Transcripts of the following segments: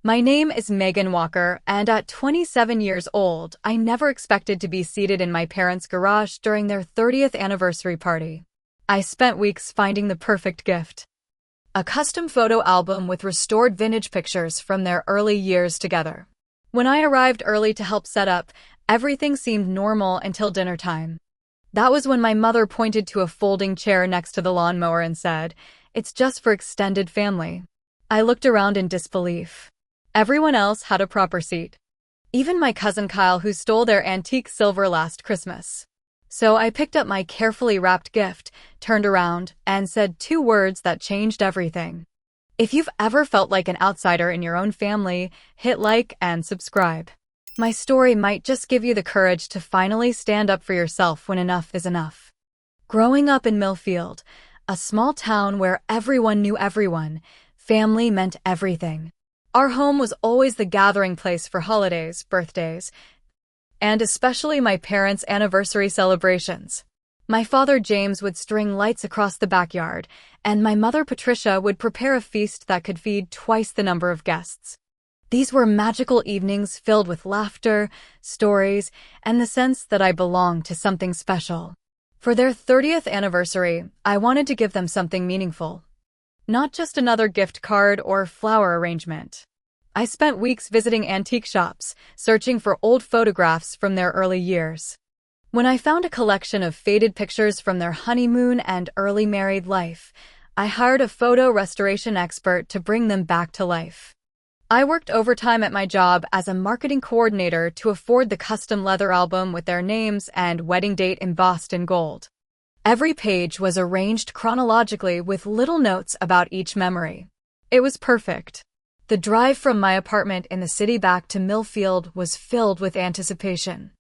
My name is Megan Walker, and at 27 years old, I never expected to be seated in my parents' garage during their 30th anniversary party. I spent weeks finding the perfect gift. A custom photo album with restored vintage pictures from their early years together. When I arrived early to help set up, everything seemed normal until dinner time. That was when my mother pointed to a folding chair next to the lawnmower and said, "It's just for extended family." I looked around in disbelief. Everyone else had a proper seat. Even my cousin Kyle, who stole their antique silver last Christmas. So I picked up my carefully wrapped gift, turned around, and said two words that changed everything. If you've ever felt like an outsider in your own family, hit like and subscribe. My story might just give you the courage to finally stand up for yourself when enough is enough. Growing up in Millfield, a small town where everyone knew everyone, family meant everything. Our home was always the gathering place for holidays, birthdays, and especially my parents' anniversary celebrations. My father James would string lights across the backyard, and my mother Patricia would prepare a feast that could feed twice the number of guests. These were magical evenings filled with laughter, stories, and the sense that I belonged to something special. For their 30th anniversary, I wanted to give them something meaningful. Not just another gift card or flower arrangement. I spent weeks visiting antique shops, searching for old photographs from their early years. When I found a collection of faded pictures from their honeymoon and early married life, I hired a photo restoration expert to bring them back to life. I worked overtime at my job as a marketing coordinator to afford the custom leather album with their names and wedding date embossed in gold. Every page was arranged chronologically with little notes about each memory. It was perfect. The drive from my apartment in the city back to Millfield was filled with anticipation.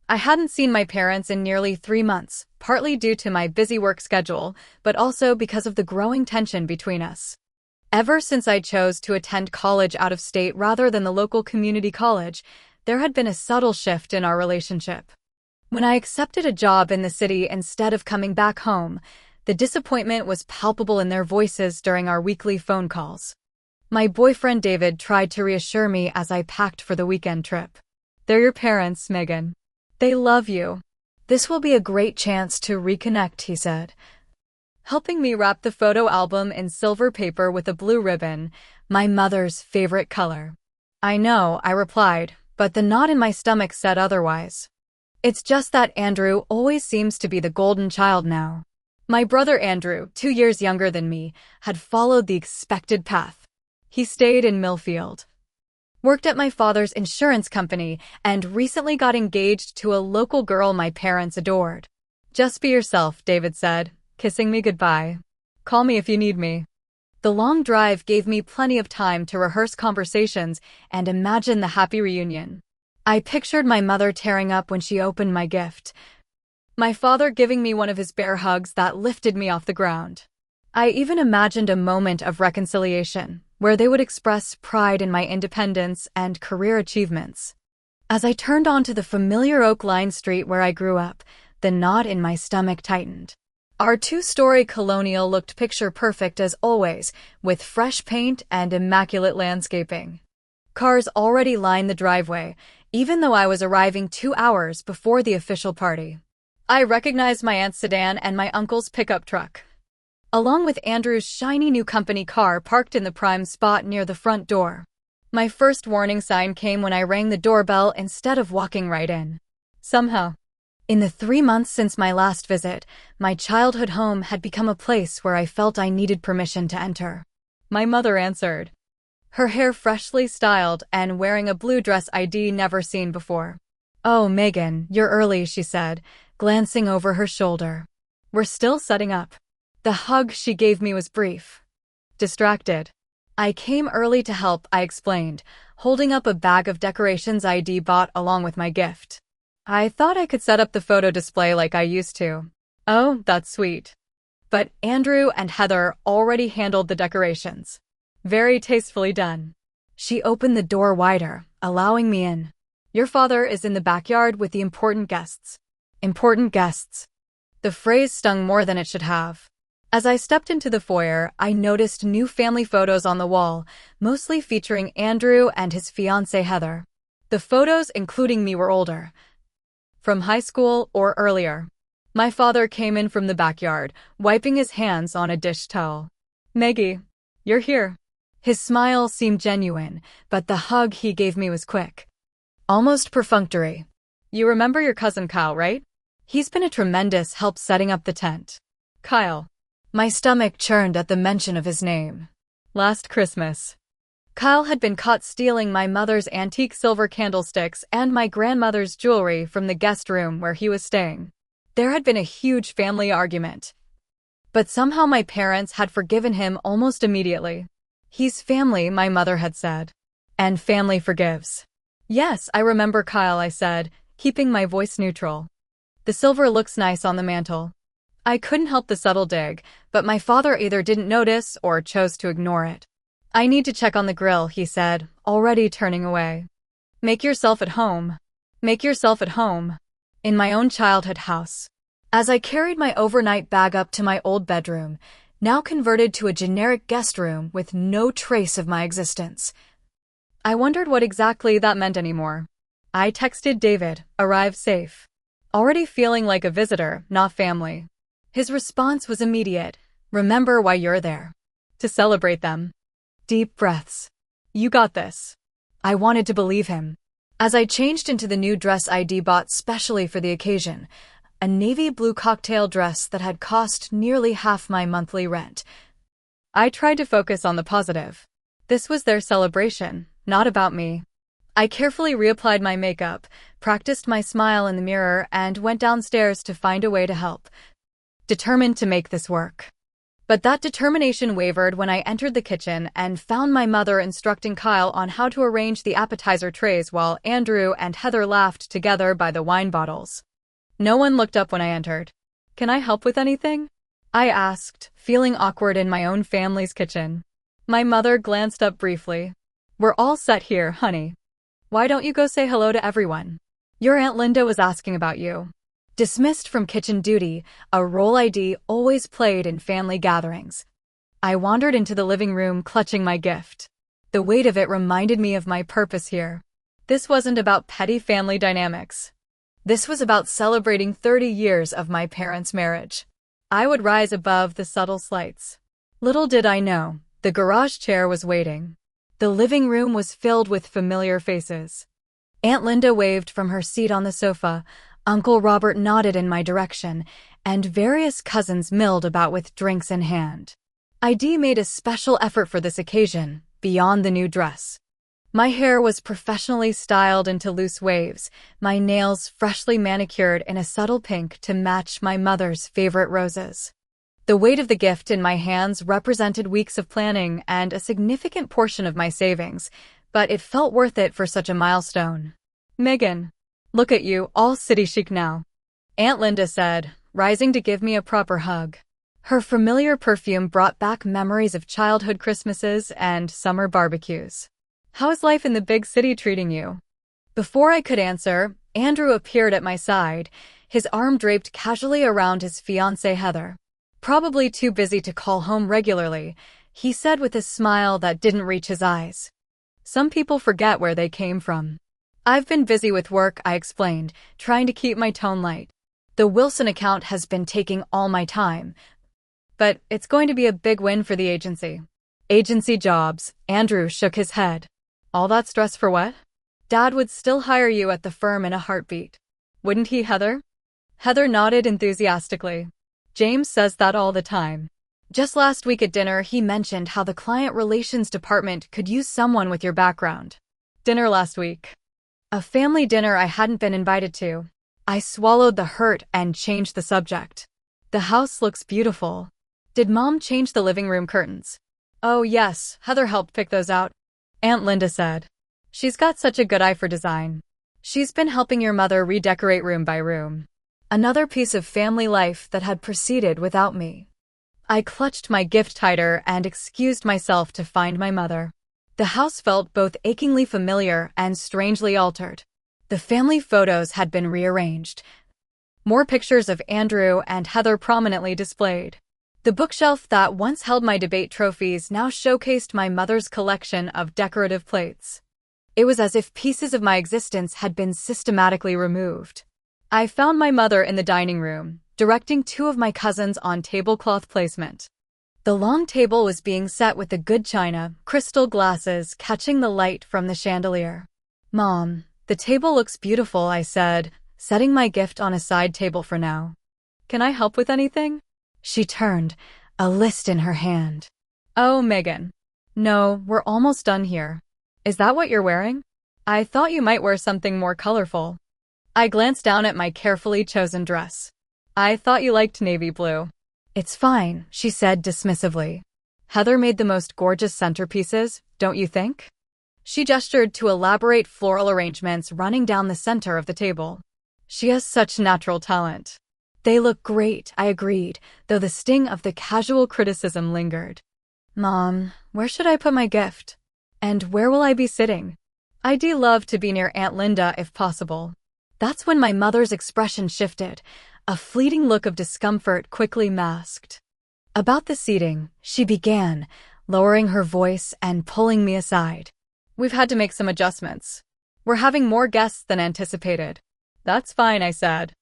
I hadn't seen my parents in nearly 3 months, partly due to my busy work schedule, but also because of the growing tension between us. Ever since I chose to attend college out of state rather than the local community college, there had been a subtle shift in our relationship. When I accepted a job in the city instead of coming back home, the disappointment was palpable in their voices during our weekly phone calls. My boyfriend David tried to reassure me as I packed for the weekend trip. "They're your parents, Megan. They love you. This will be a great chance to reconnect," he said, helping me wrap the photo album in silver paper with a blue ribbon, my mother's favorite color. "I know," I replied, but the knot in my stomach said otherwise. "It's just that Andrew always seems to be the golden child now." My brother Andrew, 2 years younger than me, had followed the expected path. He stayed in Millfield, worked at my father's insurance company, and recently got engaged to a local girl my parents adored. "Just be yourself," David said, kissing me goodbye. "Call me if you need me." The long drive gave me plenty of time to rehearse conversations and imagine the happy reunion. I pictured my mother tearing up when she opened my gift, my father giving me one of his bear hugs that lifted me off the ground. I even imagined a moment of reconciliation, where they would express pride in my independence and career achievements. As I turned onto the familiar oak-lined street where I grew up, the knot in my stomach tightened. Our 2-story colonial looked picture-perfect as always, with fresh paint and immaculate landscaping. Cars already lined the driveway, even though I was arriving 2 hours before the official party. I recognized my aunt's sedan and my uncle's pickup truck, along with Andrew's shiny new company car parked in the prime spot near the front door. My first warning sign came when I rang the doorbell instead of walking right in. Somehow, in the 3 months since my last visit, my childhood home had become a place where I felt I needed permission to enter. My mother answered, her hair freshly styled and wearing a blue dress I'd never seen before. "Oh, Megan, you're early," she said, glancing over her shoulder. "We're still setting up." The hug she gave me was brief. Distracted. "I came early to help," I explained, holding up a bag of decorations I'd bought along with my gift. "I thought I could set up the photo display like I used to." "Oh, that's sweet." But Andrew and Heather already handled the decorations. Very tastefully done. She opened the door wider, allowing me in. "Your father is in the backyard with the important guests." Important guests. The phrase stung more than it should have. As I stepped into the foyer, I noticed new family photos on the wall, mostly featuring Andrew and his fiancée Heather. The photos, including me, were older, from high school or earlier. My father came in from the backyard, wiping his hands on a dish towel. "Maggie, you're here." His smile seemed genuine, but the hug he gave me was quick, almost perfunctory. "You remember your cousin Kyle, right? He's been a tremendous help setting up the tent." Kyle. My stomach churned at the mention of his name. Last Christmas, Kyle had been caught stealing my mother's antique silver candlesticks and my grandmother's jewelry from the guest room where he was staying. There had been a huge family argument, but somehow my parents had forgiven him almost immediately. "He's family," my mother had said. "And family forgives." "Yes, I remember Kyle," I said, keeping my voice neutral. "The silver looks nice on the mantel." I couldn't help the subtle dig, but my father either didn't notice or chose to ignore it. "I need to check on the grill," he said, already turning away. Make yourself at home. Make yourself at home." In my own childhood house. As I carried my overnight bag up to my old bedroom, now converted to a generic guest room with no trace of my existence, I wondered what exactly that meant anymore. I texted David, "Arrive safe." Already feeling like a visitor, not family. His response was immediate. "Remember why you're there. To celebrate them." Deep breaths. "You got this." I wanted to believe him. As I changed into the new dress I'd bought specially for the occasion, a navy blue cocktail dress that had cost nearly half my monthly rent, I tried to focus on the positive. This was their celebration, not about me. I carefully reapplied my makeup, practiced my smile in the mirror, and went downstairs to find a way to help, determined to make this work. But that determination wavered when I entered the kitchen and found my mother instructing Kyle on how to arrange the appetizer trays while Andrew and Heather laughed together by the wine bottles. No one looked up when I entered. "Can I help with anything?" I asked, feeling awkward in my own family's kitchen. My mother glanced up briefly. "We're all set here, honey. Why don't you go say hello to everyone? Your Aunt Linda was asking about you." Dismissed from kitchen duty, a role I'd always played in family gatherings, I wandered into the living room clutching my gift. The weight of it reminded me of my purpose here. This wasn't about petty family dynamics. This was about celebrating 30 years of my parents' marriage. I would rise above the subtle slights. Little did I know, the garage chair was waiting. The living room was filled with familiar faces. Aunt Linda waved from her seat on the sofa, Uncle Robert nodded in my direction, and various cousins milled about with drinks in hand. I'd made a special effort for this occasion, beyond the new dress. My hair was professionally styled into loose waves, my nails freshly manicured in a subtle pink to match my mother's favorite roses. The weight of the gift in my hands represented weeks of planning and a significant portion of my savings, but it felt worth it for such a milestone. "Megan, look at you, all city chic now," Aunt Linda said, rising to give me a proper hug. Her familiar perfume brought back memories of childhood Christmases and summer barbecues. "How is life in the big city treating you?" Before I could answer, Andrew appeared at my side, his arm draped casually around his fiancée Heather. "Probably too busy to call home regularly," he said with a smile that didn't reach his eyes. "Some people forget where they came from." "I've been busy with work," I explained, trying to keep my tone light. "The Wilson account has been taking all my time, but it's going to be a big win for the agency." "Agency jobs," Andrew shook his head. "All that stress for what? Dad would still hire you at the firm in a heartbeat. Wouldn't he, Heather?" Heather nodded enthusiastically. "James says that all the time. Just last week at dinner he mentioned how the client relations department could use someone with your background." "Dinner last week?" "A family dinner I hadn't been invited to." I swallowed the hurt and changed the subject. "The house looks beautiful. Did Mom change the living room curtains?" "Oh yes, Heather helped pick those out," Aunt Linda said. "She's got such a good eye for design. She's been helping your mother redecorate room by room." Another piece of family life that had proceeded without me. I clutched my gift tighter and excused myself to find my mother. The house felt both achingly familiar and strangely altered. The family photos had been rearranged, more pictures of Andrew and Heather prominently displayed. The bookshelf that once held my debate trophies now showcased my mother's collection of decorative plates. It was as if pieces of my existence had been systematically removed. I found my mother in the dining room, directing two of my cousins on tablecloth placement. The long table was being set with the good china, crystal glasses catching the light from the chandelier. "Mom, the table looks beautiful," I said, setting my gift on a side table for now. "Can I help with anything?" She turned, a list in her hand. "Oh, Megan. No, we're almost done here. Is that what you're wearing? I thought you might wear something more colorful." I glanced down at my carefully chosen dress. "I thought you liked navy blue." "It's fine," she said dismissively. "Heather made the most gorgeous centerpieces, don't you think?" She gestured to elaborate floral arrangements running down the center of the table. "She has such natural talent." "They look great," I agreed, though the sting of the casual criticism lingered. "Mom, where should I put my gift? And where will I be sitting? I'd love to be near Aunt Linda if possible." That's when my mother's expression shifted, a fleeting look of discomfort quickly masked. "About the seating," she began, lowering her voice and pulling me aside. "We've had to make some adjustments. We're having more guests than anticipated." "That's fine," I said.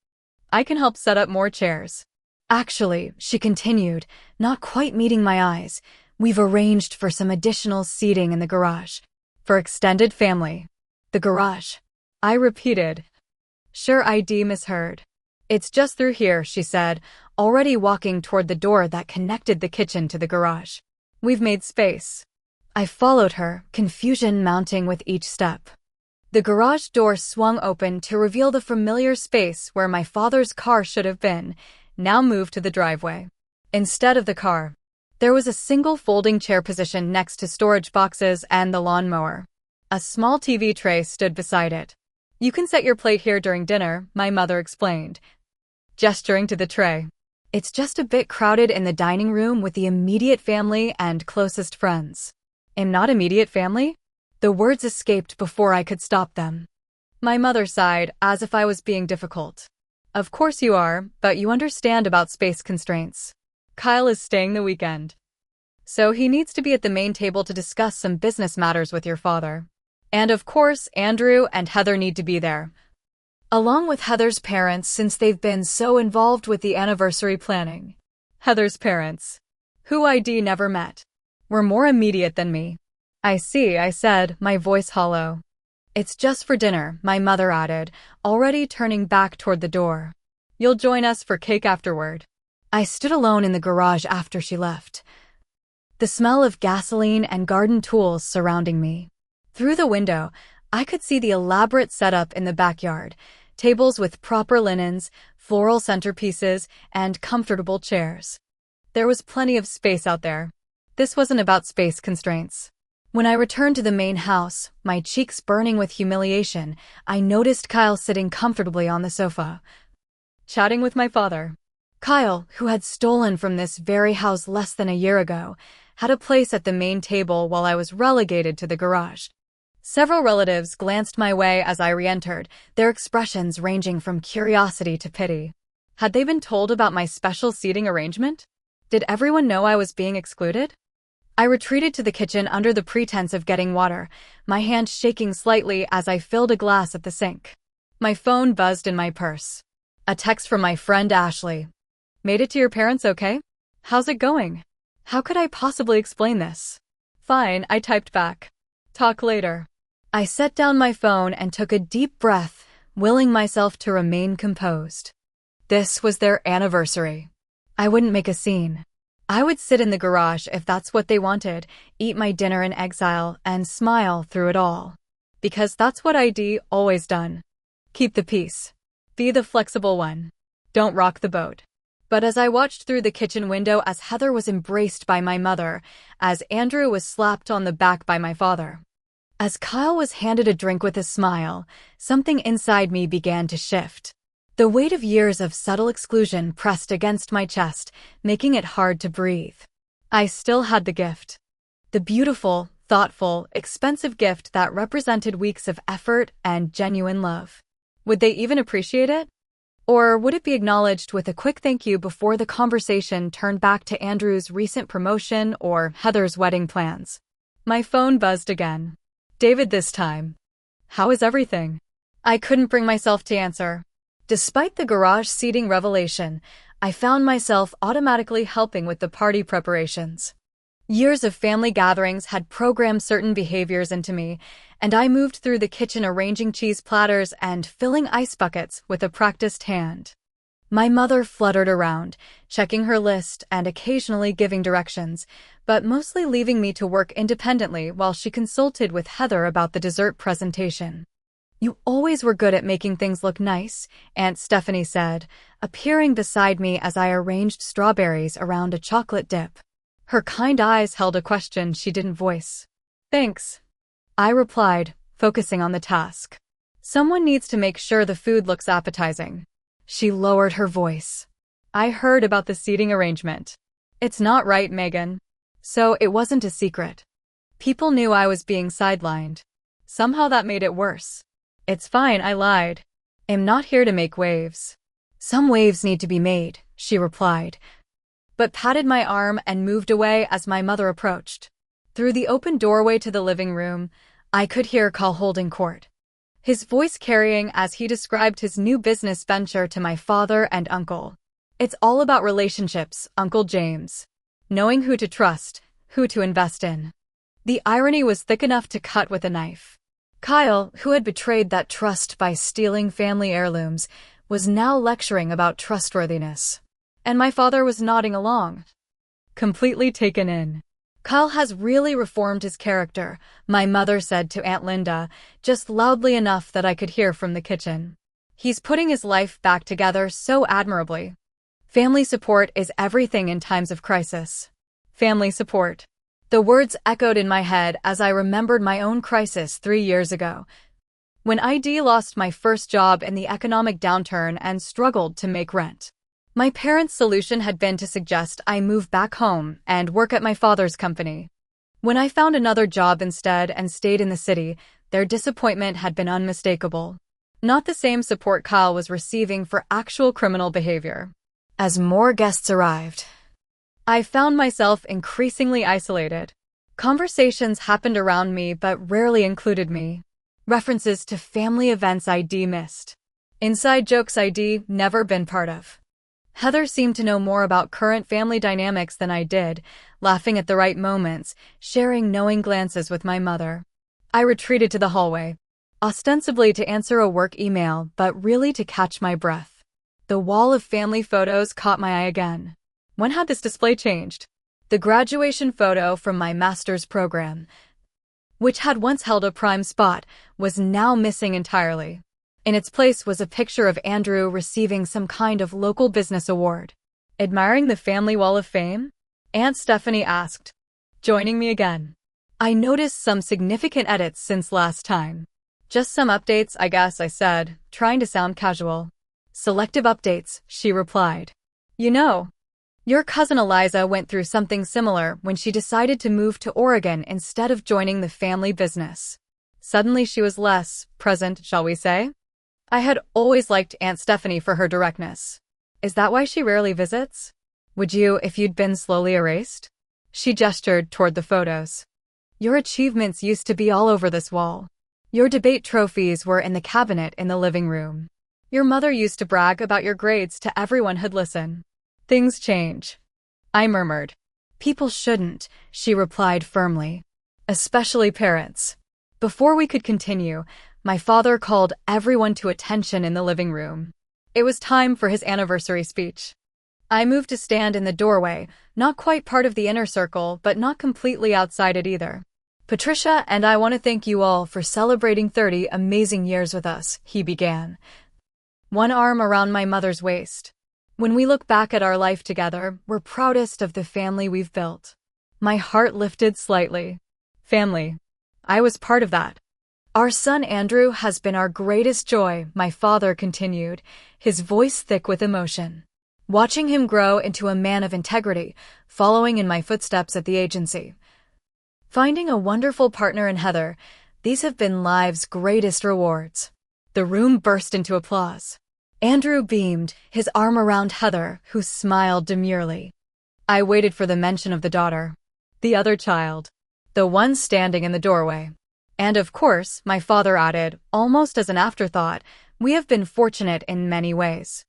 "I can help set up more chairs." "Actually," she continued, not quite meeting my eyes, "we've arranged for some additional seating in the garage. For extended family." "The garage?" I repeated. Sure, I'd misheard. "It's just through here," she said, already walking toward the door that connected the kitchen to the garage. "We've made space." I followed her, confusion mounting with each step. The garage door swung open to reveal the familiar space where my father's car should have been, now moved to the driveway. Instead of the car, there was a single folding chair positioned next to storage boxes and the lawnmower. A small TV tray stood beside it. "You can set your plate here during dinner," my mother explained, gesturing to the tray. "It's just a bit crowded in the dining room with the immediate family and closest friends." "I'm not immediate family?" The words escaped before I could stop them. My mother sighed, as if I was being difficult. "Of course you are, but you understand about space constraints. Kyle is staying the weekend, so he needs to be at the main table to discuss some business matters with your father. And of course, Andrew and Heather need to be there, along with Heather's parents since they've been so involved with the anniversary planning." Heather's parents, who I'd never met, were more immediate than me. "I see," I said, my voice hollow. "It's just for dinner," my mother added, already turning back toward the door. "You'll join us for cake afterward." I stood alone in the garage after she left, the smell of gasoline and garden tools surrounding me. Through the window, I could see the elaborate setup in the backyard, tables with proper linens, floral centerpieces, and comfortable chairs. There was plenty of space out there. This wasn't about space constraints. When I returned to the main house, my cheeks burning with humiliation, I noticed Kyle sitting comfortably on the sofa, chatting with my father. Kyle, who had stolen from this very house less than a year ago, had a place at the main table while I was relegated to the garage. Several relatives glanced my way as I re-entered, their expressions ranging from curiosity to pity. Had they been told about my special seating arrangement? Did everyone know I was being excluded? I retreated to the kitchen under the pretense of getting water, my hand shaking slightly as I filled a glass at the sink. My phone buzzed in my purse. A text from my friend Ashley. "Made it to your parents okay? How's it going?" How could I possibly explain this? "Fine," I typed back. "Talk later." I set down my phone and took a deep breath, willing myself to remain composed. This was their anniversary. I wouldn't make a scene. I would sit in the garage if that's what they wanted, eat my dinner in exile, and smile through it all. Because that's what I'd always done. Keep the peace. Be the flexible one. Don't rock the boat. But as I watched through the kitchen window as Heather was embraced by my mother, as Andrew was slapped on the back by my father, as Kyle was handed a drink with a smile, something inside me began to shift. The weight of years of subtle exclusion pressed against my chest, making it hard to breathe. I still had the gift. The beautiful, thoughtful, expensive gift that represented weeks of effort and genuine love. Would they even appreciate it? Or would it be acknowledged with a quick thank you before the conversation turned back to Andrew's recent promotion or Heather's wedding plans? My phone buzzed again. David this time. How is everything? I couldn't bring myself to answer. Despite the garage seating revelation, I found myself automatically helping with the party preparations. Years of family gatherings had programmed certain behaviors into me, and I moved through the kitchen arranging cheese platters and filling ice buckets with a practiced hand. My mother fluttered around, checking her list and occasionally giving directions, but mostly leaving me to work independently while she consulted with Heather about the dessert presentation. You always were good at making things look nice, Aunt Stephanie said, appearing beside me as I arranged strawberries around a chocolate dip. Her kind eyes held a question she didn't voice. Thanks, I replied, focusing on the task. Someone needs to make sure the food looks appetizing. She lowered her voice. I heard about the seating arrangement. It's not right, Megan. So it wasn't a secret. People knew I was being sidelined. Somehow that made it worse. It's fine, I lied. I'm not here to make waves. Some waves need to be made, she replied, but patted my arm and moved away as my mother approached. Through the open doorway to the living room, I could hear Carl holding court, his voice carrying as he described his new business venture to my father and uncle. It's all about relationships, Uncle James. Knowing who to trust, who to invest in. The irony was thick enough to cut with a knife. Kyle, who had betrayed that trust by stealing family heirlooms, was now lecturing about trustworthiness. And my father was nodding along, completely taken in. Kyle has really reformed his character, my mother said to Aunt Linda, just loudly enough that I could hear from the kitchen. He's putting his life back together so admirably. Family support is everything in times of crisis. Family support. The words echoed in my head as I remembered my own crisis 3 years ago, when I lost my first job in the economic downturn and struggled to make rent. My parents' solution had been to suggest I move back home and work at my father's company. When I found another job instead and stayed in the city, their disappointment had been unmistakable. Not the same support Kyle was receiving for actual criminal behavior. As more guests arrived, I found myself increasingly isolated. Conversations happened around me but rarely included me. References to family events I'd missed. Inside jokes I'd never been part of. Heather seemed to know more about current family dynamics than I did, laughing at the right moments, sharing knowing glances with my mother. I retreated to the hallway, ostensibly to answer a work email, but really to catch my breath. The wall of family photos caught my eye again. When had this display changed? The graduation photo from my master's program, which had once held a prime spot, was now missing entirely. In its place was a picture of Andrew receiving some kind of local business award. Admiring the family wall of fame? Aunt Stephanie asked, joining me again. I noticed some significant edits since last time. Just some updates, I guess, I said, trying to sound casual. Selective updates, she replied. You know, your cousin Eliza went through something similar when she decided to move to Oregon instead of joining the family business. Suddenly she was less present, shall we say? I had always liked Aunt Stephanie for her directness. Is that why she rarely visits? Would you if you'd been slowly erased? She gestured toward the photos. Your achievements used to be all over this wall. Your debate trophies were in the cabinet in the living room. Your mother used to brag about your grades to everyone who'd listen. Things change, I murmured. People shouldn't, she replied firmly. Especially parents. Before we could continue, my father called everyone to attention in the living room. It was time for his anniversary speech. I moved to stand in the doorway, not quite part of the inner circle, but not completely outside it either. Patricia and I want to thank you all for celebrating 30 amazing years with us, he began, one arm around my mother's waist. When we look back at our life together, we're proudest of the family we've built. My heart lifted slightly. Family. I was part of that. Our son Andrew has been our greatest joy, my father continued, his voice thick with emotion. Watching him grow into a man of integrity, following in my footsteps at the agency. Finding a wonderful partner in Heather, these have been life's greatest rewards. The room burst into applause. Andrew beamed, his arm around Heather, who smiled demurely. I waited for the mention of the daughter. The other child. The one standing in the doorway. And of course, my father added, almost as an afterthought, we have been fortunate in many ways.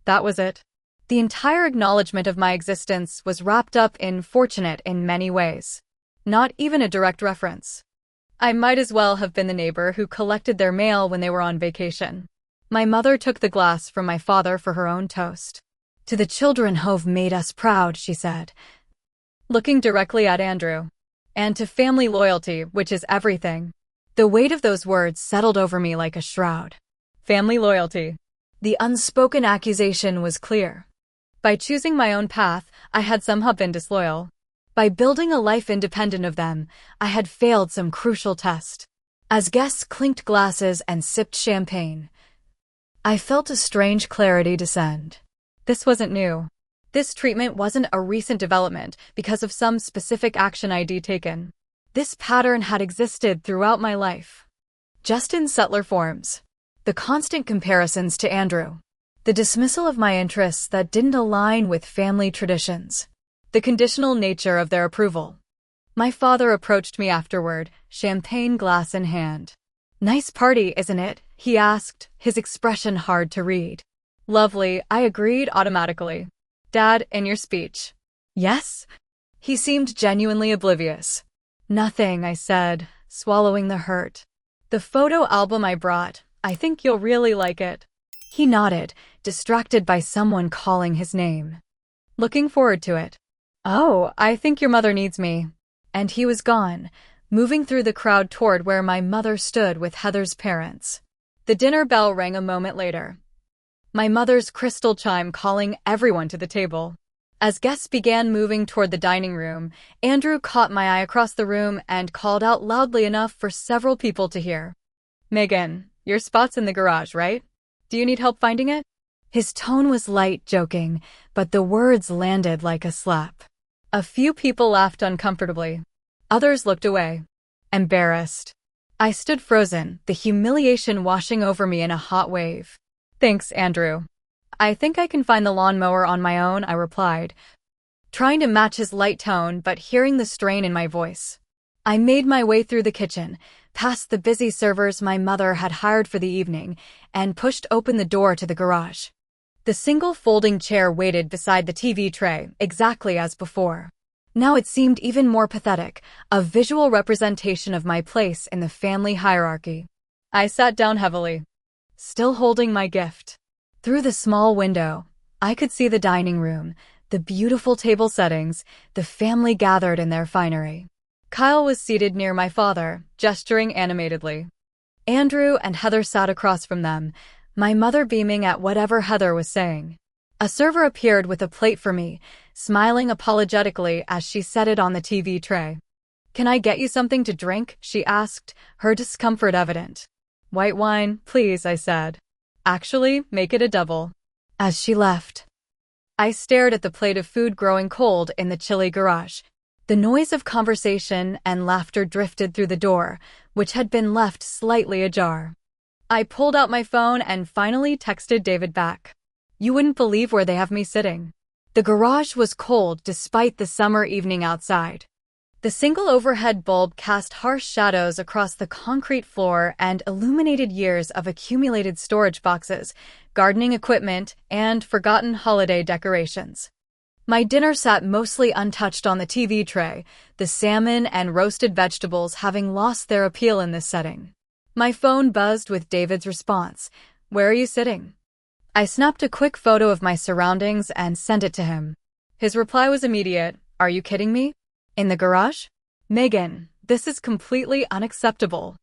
That was it. The entire acknowledgement of my existence was wrapped up in fortunate in many ways. Not even a direct reference. I might as well have been the neighbor who collected their mail when they were on vacation. My mother took the glass from my father for her own toast. To the children who've made us proud, she said, looking directly at Andrew. And to family loyalty, which is everything. The weight of those words settled over me like a shroud. Family loyalty. The unspoken accusation was clear. By choosing my own path, I had somehow been disloyal. By building a life independent of them, I had failed some crucial test. As guests clinked glasses and sipped champagne, I felt a strange clarity descend. This wasn't new. This treatment wasn't a recent development because of some specific action I'd taken. This pattern had existed throughout my life. Just in subtler forms. The constant comparisons to Andrew. The dismissal of my interests that didn't align with family traditions. The conditional nature of their approval. My father approached me afterward, champagne glass in hand. Nice party, isn't it? He asked, his expression hard to read. Lovely, I agreed automatically. Dad, in your speech. Yes? He seemed genuinely oblivious. Nothing, I said, swallowing the hurt. The photo album I brought, I think you'll really like it. He nodded, distracted by someone calling his name. Looking forward to it. Oh, I think your mother needs me. And he was gone, moving through the crowd toward where my mother stood with Heather's parents. The dinner bell rang a moment later. My mother's crystal chime calling everyone to the table. As guests began moving toward the dining room, Andrew caught my eye across the room and called out loudly enough for several people to hear. Megan, your spot's in the garage, right? Do you need help finding it? His tone was light, joking, but the words landed like a slap. A few people laughed uncomfortably. Others looked away. Embarrassed. I stood frozen, the humiliation washing over me in a hot wave. Thanks, Andrew. I think I can find the lawnmower on my own, I replied, trying to match his light tone but hearing the strain in my voice. I made my way through the kitchen, past the busy servers my mother had hired for the evening, and pushed open the door to the garage. The single folding chair waited beside the TV tray, exactly as before. Now it seemed even more pathetic, a visual representation of my place in the family hierarchy. I sat down heavily, still holding my gift. Through the small window, I could see the dining room, the beautiful table settings, the family gathered in their finery. Kyle was seated near my father, gesturing animatedly. Andrew and Heather sat across from them, my mother beaming at whatever Heather was saying. A server appeared with a plate for me, smiling apologetically as she set it on the TV tray. Can I get you something to drink? She asked, her discomfort evident. White wine, please, I said. Actually, make it a double. As she left, I stared at the plate of food growing cold in the chilly garage. The noise of conversation and laughter drifted through the door, which had been left slightly ajar. I pulled out my phone and finally texted David back. You wouldn't believe where they have me sitting. The garage was cold despite the summer evening outside. The single overhead bulb cast harsh shadows across the concrete floor and illuminated years of accumulated storage boxes, gardening equipment, and forgotten holiday decorations. My dinner sat mostly untouched on the TV tray, the salmon and roasted vegetables having lost their appeal in this setting. My phone buzzed with David's response. Where are you sitting? I snapped a quick photo of my surroundings and sent it to him. His reply was immediate. Are you kidding me? In the garage? Megan, this is completely unacceptable.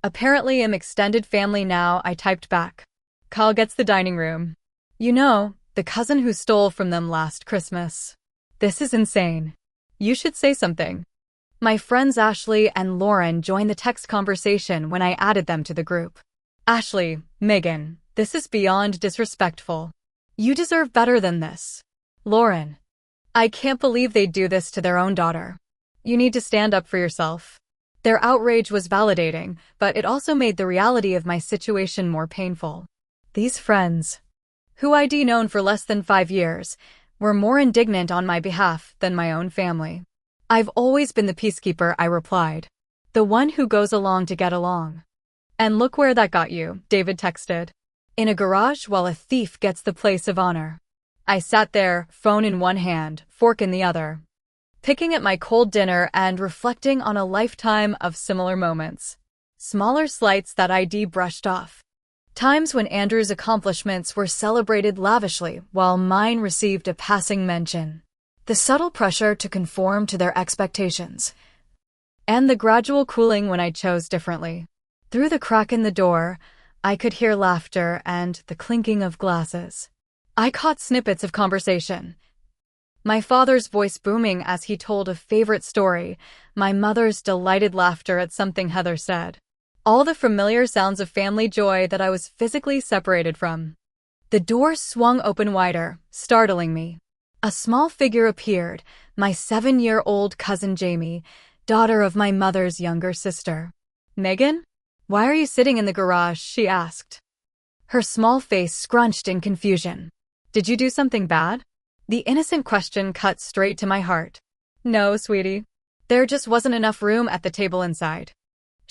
Apparently I'm extended family now, I typed back. Kyle gets the dining room. You know, the cousin who stole from them last Christmas. This is insane. You should say something. My friends Ashley and Lauren joined the text conversation when I added them to the group. Ashley, Megan, this is beyond disrespectful. You deserve better than this. Lauren, I can't believe they'd do this to their own daughter. You need to stand up for yourself. Their outrage was validating, but it also made the reality of my situation more painful. These friends, who I'd known for less than 5 years, were more indignant on my behalf than my own family. "I've always been the peacekeeper," I replied. "The one who goes along to get along." "And look where that got you," David texted. "In a garage while a thief gets the place of honor." I sat there, phone in one hand, fork in the other, picking at my cold dinner and reflecting on a lifetime of similar moments. Smaller slights that I'd brushed off. Times when Andrew's accomplishments were celebrated lavishly while mine received a passing mention. The subtle pressure to conform to their expectations. And the gradual cooling when I chose differently. Through the crack in the door, I could hear laughter and the clinking of glasses. I caught snippets of conversation. My father's voice booming as he told a favorite story, my mother's delighted laughter at something Heather said. All the familiar sounds of family joy that I was physically separated from. The door swung open wider, startling me. A small figure appeared, my 7-year-old cousin Jamie, daughter of my mother's younger sister. "Megan? Why are you sitting in the garage?" she asked. Her small face scrunched in confusion. "Did you do something bad?" The innocent question cut straight to my heart. "No, sweetie. There just wasn't enough room at the table inside."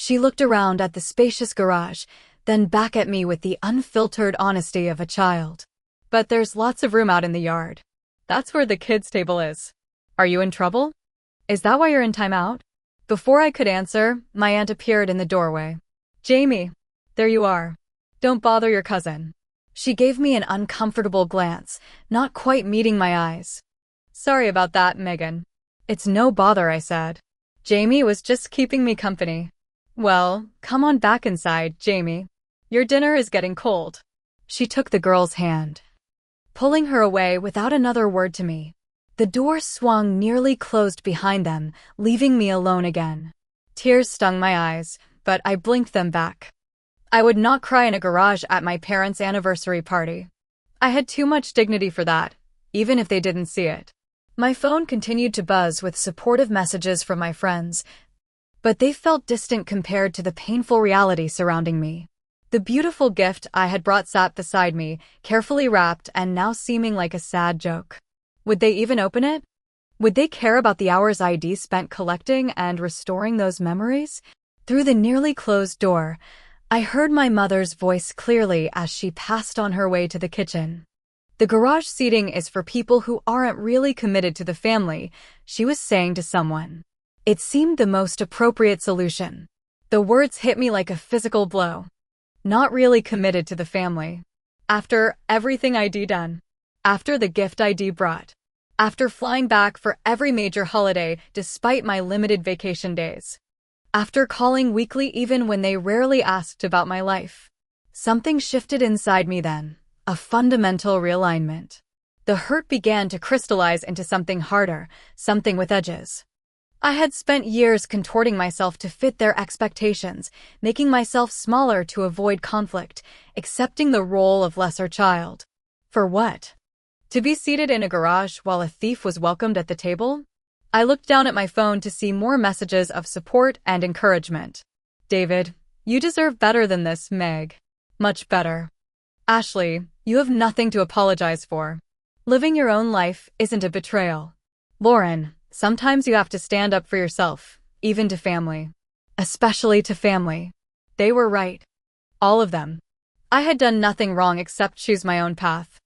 She looked around at the spacious garage, then back at me with the unfiltered honesty of a child. "But there's lots of room out in the yard. That's where the kids' table is. Are you in trouble? Is that why you're in timeout?" Before I could answer, my aunt appeared in the doorway. "Jamie, there you are. Don't bother your cousin." She gave me an uncomfortable glance, not quite meeting my eyes. "Sorry about that, Megan." "It's no bother," I said. "Jamie was just keeping me company." "Well, come on back inside, Jamie. Your dinner is getting cold." She took the girl's hand, pulling her away without another word to me. The door swung nearly closed behind them, leaving me alone again. Tears stung my eyes, but I blinked them back. I would not cry in a garage at my parents' anniversary party. I had too much dignity for that, even if they didn't see it. My phone continued to buzz with supportive messages from my friends, but they felt distant compared to the painful reality surrounding me. The beautiful gift I had brought sat beside me, carefully wrapped and now seeming like a sad joke. Would they even open it? Would they care about the hours I'd spent collecting and restoring those memories? Through the nearly closed door, I heard my mother's voice clearly as she passed on her way to the kitchen. "The garage seating is for people who aren't really committed to the family," she was saying to someone. It seemed the most appropriate solution. The words hit me like a physical blow. Not really committed to the family. After everything I'd done. After the gift I'd brought. After flying back for every major holiday despite my limited vacation days. After calling weekly even when they rarely asked about my life. Something shifted inside me then. A fundamental realignment. The hurt began to crystallize into something harder, something with edges. I had spent years contorting myself to fit their expectations, making myself smaller to avoid conflict, accepting the role of lesser child. For what? To be seated in a garage while a thief was welcomed at the table? I looked down at my phone to see more messages of support and encouragement. "David, you deserve better than this, Meg. Much better. Ashley, you have nothing to apologize for. Living your own life isn't a betrayal. Lauren, sometimes you have to stand up for yourself, even to family. Especially to family." They were right. All of them. I had done nothing wrong except choose my own path.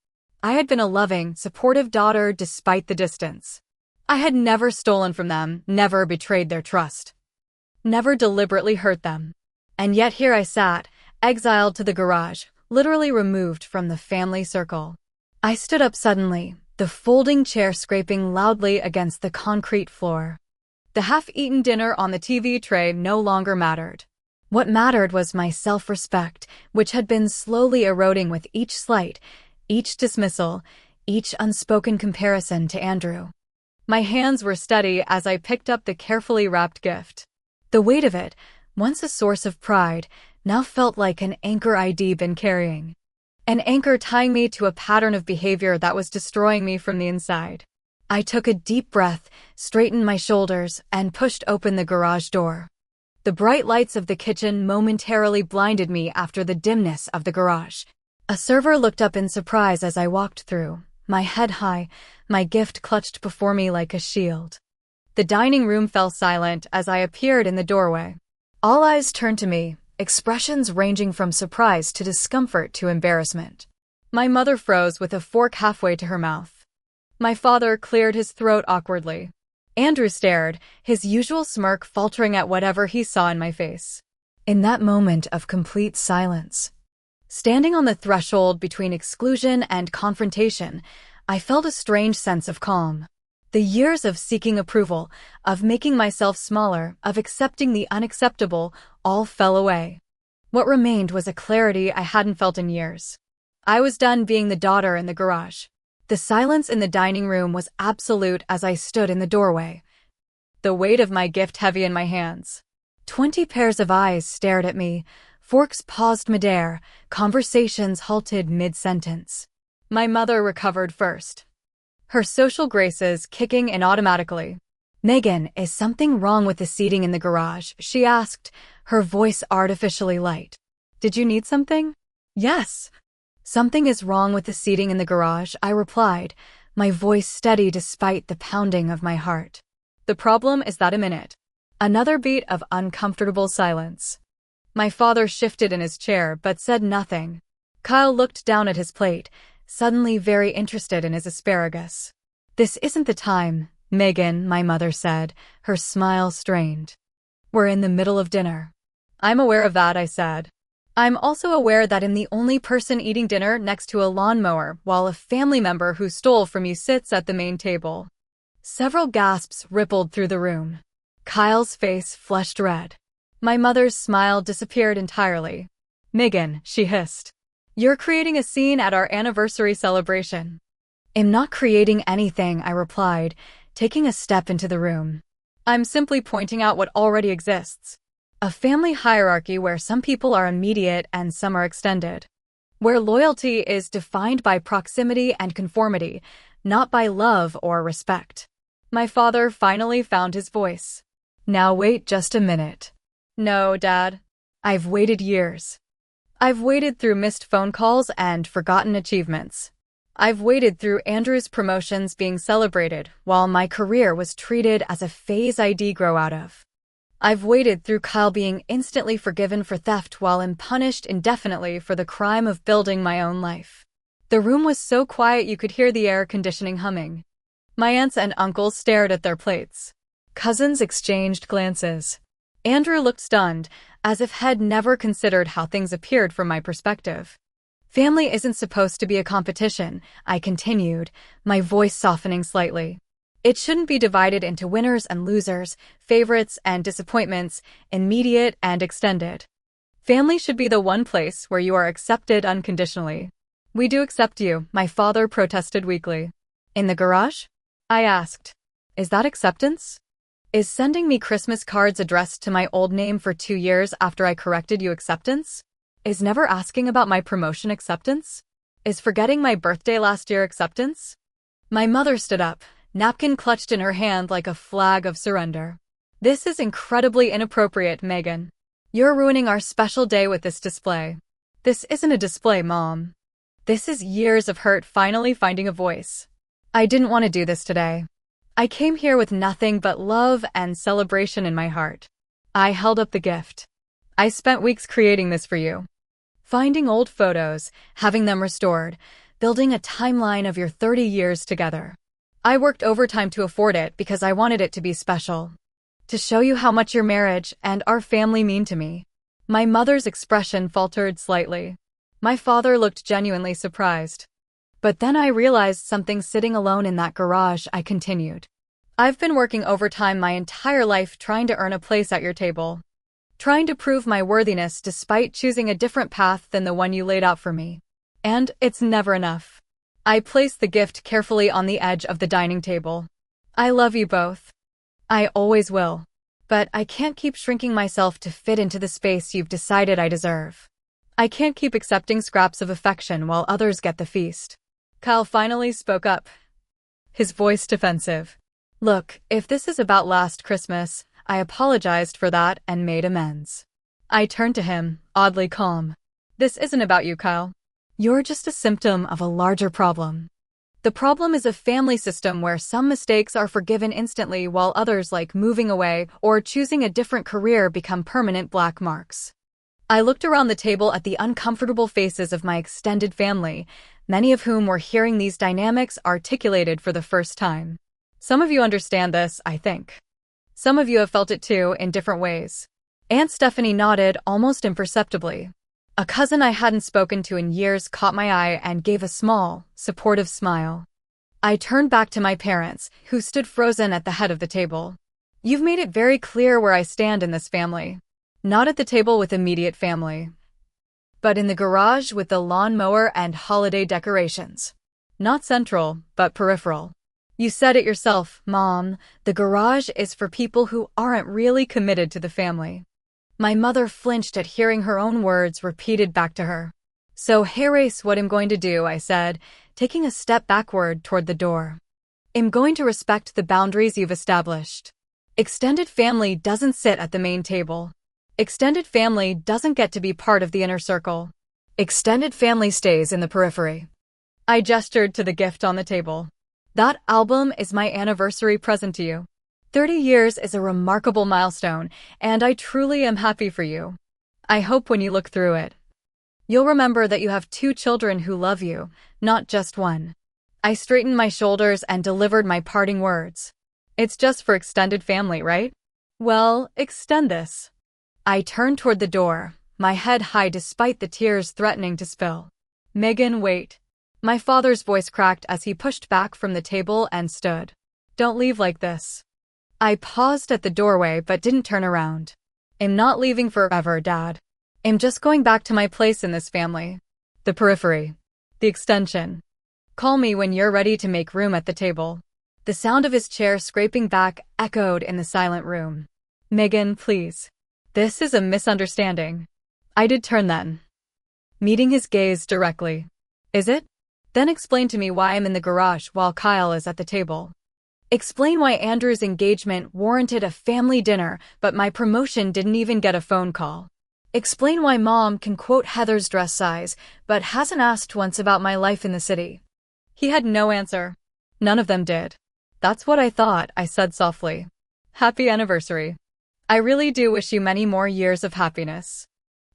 I had been a loving, supportive daughter despite the distance. I had never stolen from them, never betrayed their trust. Never deliberately hurt them. And yet here I sat, exiled to the garage, literally removed from the family circle. I stood up suddenly, the folding chair scraping loudly against the concrete floor. The half-eaten dinner on the TV tray no longer mattered. What mattered was my self-respect, which had been slowly eroding with each slight, each dismissal, each unspoken comparison to Andrew. My hands were steady as I picked up the carefully wrapped gift. The weight of it, once a source of pride, now felt like an anchor I'd been carrying. An anchor tying me to a pattern of behavior that was destroying me from the inside. I took a deep breath, straightened my shoulders, and pushed open the garage door. The bright lights of the kitchen momentarily blinded me after the dimness of the garage. A server looked up in surprise as I walked through, my head high, my gift clutched before me like a shield. The dining room fell silent as I appeared in the doorway. All eyes turned to me, expressions ranging from surprise to discomfort to embarrassment. My mother froze with a fork halfway to her mouth. My father cleared his throat awkwardly. Andrew stared, his usual smirk faltering at whatever he saw in my face. In that moment of complete silence, standing on the threshold between exclusion and confrontation, I felt a strange sense of calm. The years of seeking approval, of making myself smaller, of accepting the unacceptable, all fell away. What remained was a clarity I hadn't felt in years. I was done being the daughter in the garage. The silence in the dining room was absolute as I stood in the doorway, the weight of my gift heavy in my hands. 20 pairs of eyes stared at me, forks paused midair, conversations halted mid-sentence. My mother recovered first, her social graces kicking in automatically. "Megan, is something wrong with the seating in the garage?" she asked, her voice artificially light. "Did you need something?" "Yes. Something is wrong with the seating in the garage," I replied, my voice steady despite the pounding of my heart. "The problem is that a minute." Another beat of uncomfortable silence. My father shifted in his chair but said nothing. Kyle looked down at his plate, suddenly very interested in his asparagus. "This isn't the time, Megan," my mother said, her smile strained. "We're in the middle of dinner." "I'm aware of that," I said. "I'm also aware that I'm the only person eating dinner next to a lawnmower while a family member who stole from you sits at the main table." Several gasps rippled through the room. Kyle's face flushed red. My mother's smile disappeared entirely. "Megan," she hissed, "you're creating a scene at our anniversary celebration." "I'm not creating anything," I replied, taking a step into the room. "I'm simply pointing out what already exists. A family hierarchy where some people are immediate and some are extended. Where loyalty is defined by proximity and conformity, not by love or respect." My father finally found his voice. "Now wait just a minute." "No, Dad. I've waited years. I've waited through missed phone calls and forgotten achievements. I've waited through Andrew's promotions being celebrated while my career was treated as a phase I'd grow out of. I've waited through Kyle being instantly forgiven for theft while I'm punished indefinitely for the crime of building my own life." The room was so quiet you could hear the air conditioning humming. My aunts and uncles stared at their plates. Cousins exchanged glances. Andrew looked stunned, as if he'd never considered how things appeared from my perspective. "Family isn't supposed to be a competition," I continued, my voice softening slightly. "It shouldn't be divided into winners and losers, favorites and disappointments, immediate and extended. Family should be the one place where you are accepted unconditionally." "We do accept you," my father protested weakly. "In the garage?" I asked. "Is that acceptance? Is sending me Christmas cards addressed to my old name for 2 years after I corrected you acceptance? Is never asking about my promotion acceptance? Is forgetting my birthday last year acceptance?" My mother stood up, napkin clutched in her hand like a flag of surrender. "This is incredibly inappropriate, Megan. You're ruining our special day with this display." "This isn't a display, Mom. This is years of hurt finally finding a voice. I didn't want to do this today. I came here with nothing but love and celebration in my heart." I held up the gift. "I spent weeks creating this for you. Finding old photos, having them restored, building a timeline of your 30 years together. I worked overtime to afford it because I wanted it to be special. To show you how much your marriage and our family mean to me." My mother's expression faltered slightly. My father looked genuinely surprised. "But then I realized something sitting alone in that garage," I continued. "I've been working overtime my entire life trying to earn a place at your table. Trying to prove my worthiness despite choosing a different path than the one you laid out for me. And it's never enough." I placed the gift carefully on the edge of the dining table. "I love you both. I always will. But I can't keep shrinking myself to fit into the space you've decided I deserve. I can't keep accepting scraps of affection while others get the feast." Kyle finally spoke up, his voice defensive. "Look, if this is about last Christmas, I apologized for that and made amends." I turned to him, oddly calm. "This isn't about you, Kyle. You're just a symptom of a larger problem. The problem is a family system where some mistakes are forgiven instantly while others, like moving away or choosing a different career, become permanent black marks. I looked around the table at the uncomfortable faces of my extended family, many of whom were hearing these dynamics articulated for the first time. Some of you understand this, I think. Some of you have felt it too, in different ways. Aunt Stephanie nodded almost imperceptibly. A cousin I hadn't spoken to in years caught my eye and gave a small, supportive smile. I turned back to my parents, who stood frozen at the head of the table. You've made it very clear where I stand in this family. Not at the table with immediate family, but in the garage with the lawnmower and holiday decorations. Not central, but peripheral. You said it yourself, Mom, the garage is for people who aren't really committed to the family. My mother flinched at hearing her own words repeated back to her. So here's what I'm going to do, I said, taking a step backward toward the door. I'm going to respect the boundaries you've established. Extended family doesn't sit at the main table. Extended family doesn't get to be part of the inner circle. Extended family stays in the periphery. I gestured to the gift on the table. That album is my anniversary present to you. 30 years is a remarkable milestone, and I truly am happy for you. I hope when you look through it, you'll remember that you have 2 children who love you, not just one. I straightened my shoulders and delivered my parting words. It's just for extended family, right? Well, extend this. I turned toward the door, my head high despite the tears threatening to spill. Megan, wait. My father's voice cracked as he pushed back from the table and stood. Don't leave like this. I paused at the doorway but didn't turn around. I'm not leaving forever, Dad. I'm just going back to my place in this family. The periphery. The extension. Call me when you're ready to make room at the table. The sound of his chair scraping back echoed in the silent room. Megan, please. This is a misunderstanding. I did turn then, meeting his gaze directly. Is it? Then explain to me why I'm in the garage while Kyle is at the table. Explain why Andrew's engagement warranted a family dinner, but my promotion didn't even get a phone call. Explain why Mom can quote Heather's dress size, but hasn't asked once about my life in the city. He had no answer. None of them did. That's what I thought, I said softly. Happy anniversary. I really do wish you many more years of happiness.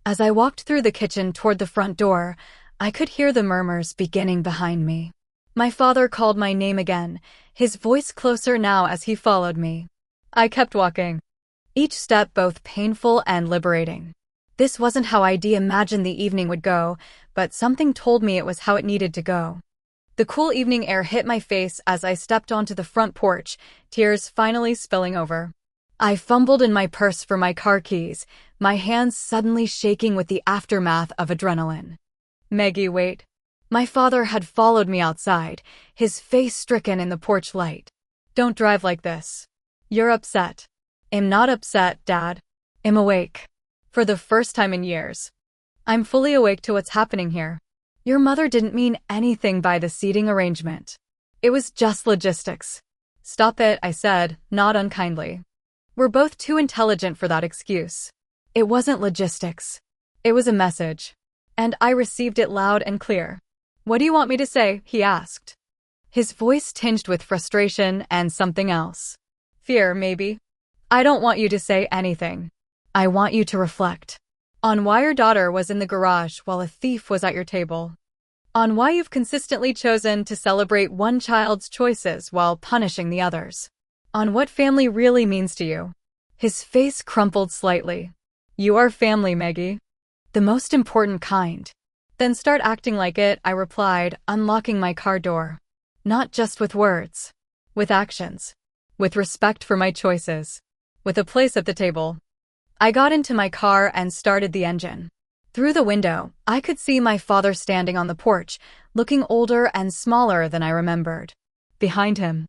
As I walked through the kitchen toward the front door, I could hear the murmurs beginning behind me. My father called my name again, his voice closer now as he followed me. I kept walking, each step both painful and liberating. This wasn't how I'd imagined the evening would go, but something told me it was how it needed to go. The cool evening air hit my face as I stepped onto the front porch, tears finally spilling over. I fumbled in my purse for my car keys, my hands suddenly shaking with the aftermath of adrenaline. Maggie, wait. My father had followed me outside, his face stricken in the porch light. Don't drive like this. You're upset. I'm not upset, Dad. I'm awake. For the first time in years. I'm fully awake to what's happening here. Your mother didn't mean anything by the seating arrangement. It was just logistics. Stop it, I said, not unkindly. We're both too intelligent for that excuse. It wasn't logistics. It was a message. And I received it loud and clear. What do you want me to say? He asked. His voice tinged with frustration and something else. Fear, maybe. I don't want you to say anything. I want you to reflect on why your daughter was in the garage while a thief was at your table. On why you've consistently chosen to celebrate one child's choices while punishing the others. On what family really means to you. His face crumpled slightly. You are family, Maggie. The most important kind. Then start acting like it, I replied, unlocking my car door. Not just with words. With actions. With respect for my choices. With a place at the table. I got into my car and started the engine. Through the window, I could see my father standing on the porch, looking older and smaller than I remembered. Behind him,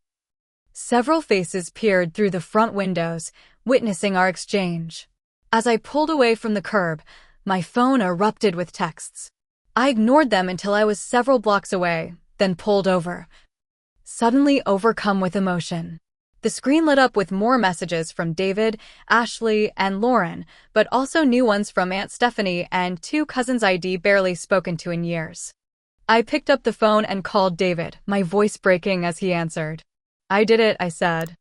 several faces peered through the front windows, witnessing our exchange. As I pulled away from the curb, my phone erupted with texts. I ignored them until I was several blocks away, then pulled over, suddenly overcome with emotion. The screen lit up with more messages from David, Ashley, and Lauren, but also new ones from Aunt Stephanie and 2 cousins I'd barely spoken to in years. I picked up the phone and called David, my voice breaking as he answered. I did it, I said.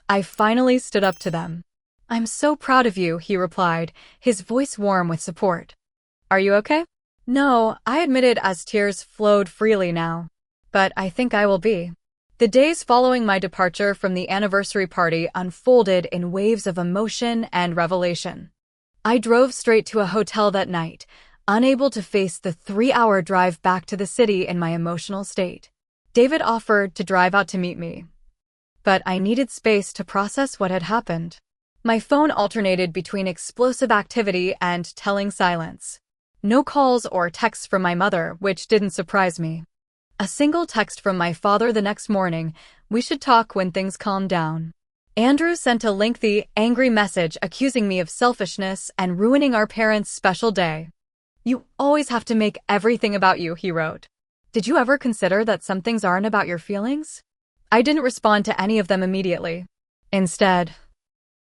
I finally stood up to them. I'm so proud of you, he replied, his voice warm with support. Are you okay? No, I admitted as tears flowed freely now. But I think I will be. The days following my departure from the anniversary party unfolded in waves of emotion and revelation. I drove straight to a hotel that night, unable to face the 3-hour drive back to the city in my emotional state. David offered to drive out to meet me. But I needed space to process what had happened. My phone alternated between explosive activity and telling silence. No calls or texts from my mother, which didn't surprise me. A single text from my father the next morning, we should talk when things calm down. Andrew sent a lengthy, angry message accusing me of selfishness and ruining our parents' special day. You always have to make everything about you, he wrote. Did you ever consider that some things aren't about your feelings? I didn't respond to any of them immediately. Instead,